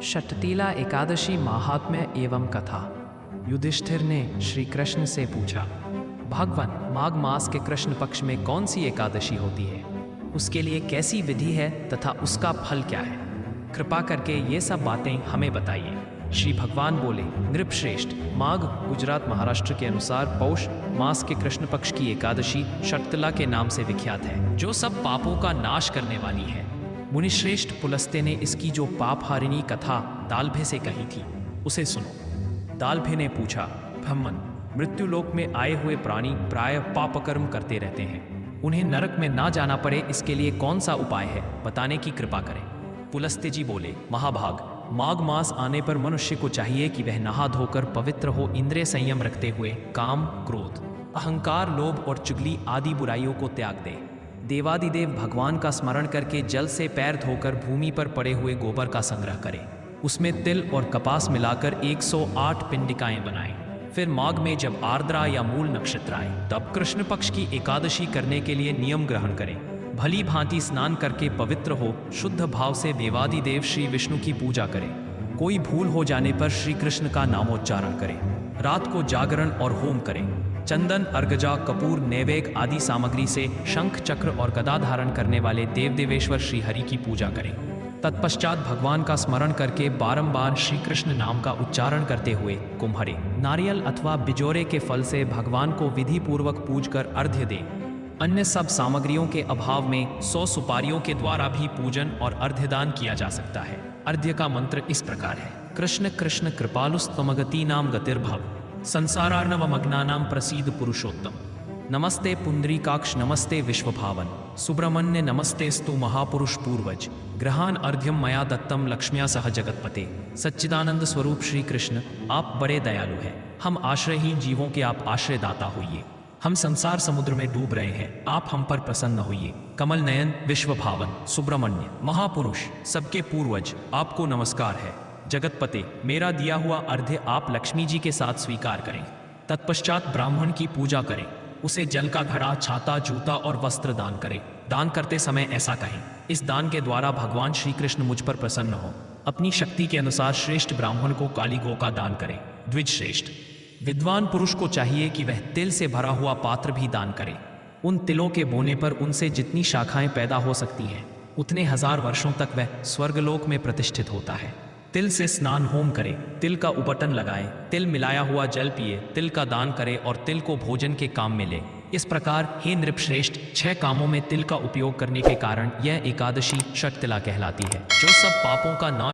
षटतिला एकादशी महात्म्य एवं कथा। युधिष्ठिर ने श्री कृष्ण से पूछा, भगवान, माघ मास के कृष्ण पक्ष में कौन सी एकादशी होती है? उसके लिए कैसी विधि है तथा उसका फल क्या है? कृपा करके ये सब बातें हमें बताइए। श्री भगवान बोले, नृपश्रेष्ठ, माघ गुजरात महाराष्ट्र के अनुसार पौष मास के कृष्ण पक्ष की एकादशी षटतिला के नाम से विख्यात है, जो सब पापों का नाश करने वाली है। मुनिश्रेष्ठ पुलस्त्य ने इसकी जो पापहारिणी कथा दालभे से कही थी उसे सुनो। दालभे ने पूछा, ब्रह्मन, मृत्युलोक में आए हुए प्राणी प्राय पापकर्म करते रहते हैं, उन्हें नरक में ना जाना पड़े इसके लिए कौन सा उपाय है, बताने की कृपा करें। पुलस्त्य जी बोले, महाभाग, माघ मास आने पर मनुष्य को चाहिए कि वह नहा धोकर पवित्र हो, इंद्रिय संयम रखते हुए काम, क्रोध, अहंकार, लोभ और चुगली आदि बुराइयों को त्याग दे। देवादिदेव भगवान का स्मरण करके जल से पैर धोकर भूमि पर पड़े हुए गोबर का संग्रह करें, उसमें तिल और कपास मिलाकर 108 पिंडिकाएं बनाएं। फिर माघ में जब आर्द्रा या मूल नक्षत्र आए तब कृष्ण पक्ष की एकादशी करने के लिए नियम ग्रहण करें। भली भांति स्नान करके पवित्र हो शुद्ध भाव से देवादिदेव श्री विष्णु की पूजा करें। कोई भूल हो जाने पर श्री कृष्ण का नामोच्चारण करें। रात को जागरण और होम करें। चंदन, अर्गजा, कपूर, नैवेद्य आदि सामग्री से शंख, चक्र और गदा धारण करने वाले देव देवेश्वर श्री हरि की पूजा करें। तत्पश्चात भगवान का स्मरण करके बारंबार श्री कृष्ण नाम का उच्चारण करते हुए कुम्हरे, नारियल अथवा बिजोरे के फल से भगवान को विधि पूर्वक पूजकर अर्घ्य दें। अन्य सब सामग्रियों के अभाव में 100 सुपारियों के द्वारा भी पूजन और अर्घ्यदान किया जा सकता है। अर्घ्य का मंत्र इस प्रकार है, कृष्ण कृष्ण कृपालुस्तमगति नाम गतिर्भव संसारार्णवमग्नानां प्रसीद पुरुषोत्तम। नमस्ते पुंडरीकाक्ष, नमस्ते विश्वभावन, सुब्रह्मण्य नमस्तेस्तु महापुरुष पूर्वज। ग्रहान अर्घ्यम मया दत्तम लक्ष्म्या सह जगतपते। सच्चिदानंद स्वरूप श्री कृष्ण, आप बड़े दयालु हैं। हम आश्रयहीन जीवों के आप आश्रयदाता होइए। हम संसार समुद्र में डूब रहे हैं, आप हम पर प्रसन्न होइए। कमल नयन, विश्वभावन, सुब्रह्मण्य, महापुरुष, सबके पूर्वज, आपको नमस्कार है। जगतपते, मेरा दिया हुआ अर्घ्य आप लक्ष्मी जी के साथ स्वीकार करें। तत्पश्चात ब्राह्मण की पूजा करें, उसे जल का घड़ा, छाता, जूता और वस्त्र दान करें। दान करते समय ऐसा कहें, इस दान के द्वारा भगवान श्री कृष्ण मुझ पर प्रसन्न हो। अपनी शक्ति के अनुसार श्रेष्ठ ब्राह्मण को काली गौ का दान करें। द्विज श्रेष्ठ, विद्वान पुरुष को चाहिए कि वह तिल से भरा हुआ पात्र भी दान करे। उन तिलों के बोने पर उनसे जितनी शाखाएं पैदा हो सकती हैं उतने 1000 वर्षों तक वह स्वर्गलोक में प्रतिष्ठित होता है। तिल से स्नान होम करें, तिल का उपटन लगाएं, तिल मिलाया हुआ जल पिए, तिल का दान करें और तिल को भोजन के काम में ले। इस प्रकार हे नृपश्रेष्ठ, 6 कामों में तिल का उपयोग करने के कारण यह एकादशी षटतिला कहलाती है, जो सब पापों का नाश